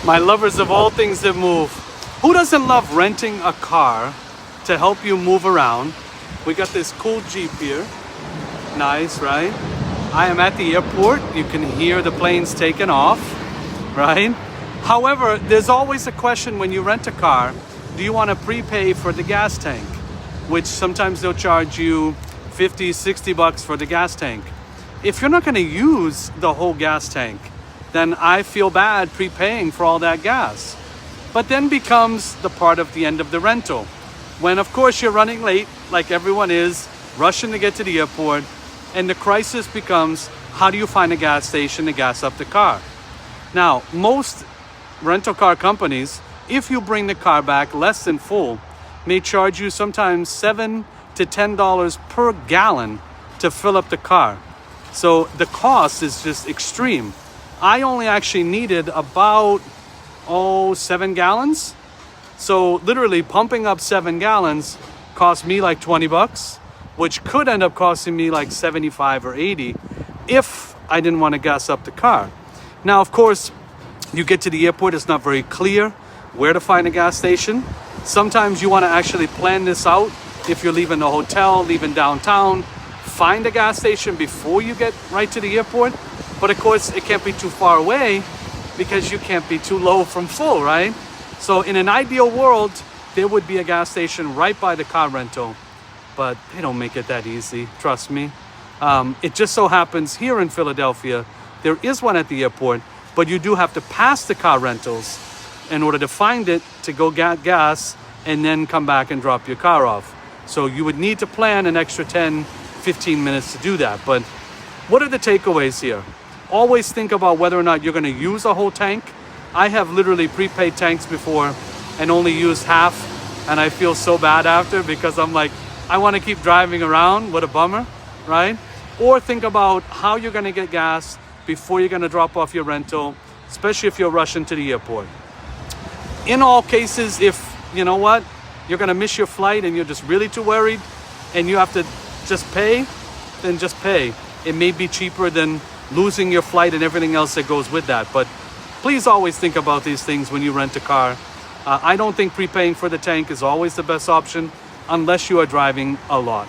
My lovers of all things that move. Who doesn't love renting a car to help you move around? We got this cool Jeep here. Nice, right? I am at the airport. You can hear the planes taking off, right? However, there's always a question when you rent a car. Do you want to prepay for the gas tank? Which sometimes they'll charge you 50, 60 bucks for the gas tank. If you're not going to use the whole gas tank, then I feel bad prepaying for all that gas. But then becomes the part of the end of the rental. When of course you're running late, like everyone is, rushing to get to the airport, and the crisis becomes, how do you find a gas station to gas up the car? Now, most rental car companies, if you bring the car back less than full, may charge you sometimes $7 to $10 per gallon to fill up the car. So the cost is just extreme. I only actually needed about 7 gallons. So literally pumping up 7 gallons cost me like 20 bucks, which could end up costing me like 75 or 80 if I didn't want to gas up the car. Now, of course, you get to the airport, it's not very clear where to find a gas station. Sometimes you want to actually plan this out. If you're leaving the hotel, leaving downtown, find a gas station before you get right to the airport. But of course, it can't be too far away because you can't be too low from full, right? So in an ideal world, there would be a gas station right by the car rental, but they don't make it that easy, trust me. It just so happens here in Philadelphia, there is one at the airport, but you do have to pass the car rentals in order to find it, to go get gas, and then come back and drop your car off. So you would need to plan an extra 10, 15 minutes to do that. But what are the takeaways here? Always think about whether or not you're going to use a whole tank. I have literally prepaid tanks before and only used half, and I feel so bad after because I'm like, I want to keep driving around. What a bummer, right? Or think about how you're going to get gas before you're going to drop off your rental, especially if you're rushing to the airport. In all cases, if you know what, you're going to miss your flight and you're just really too worried and you have to just pay, then just pay. It may be cheaper than losing your flight and everything else that goes with that. But please always think about these things when you rent a car. I don't think prepaying for the tank is always the best option unless you are driving a lot.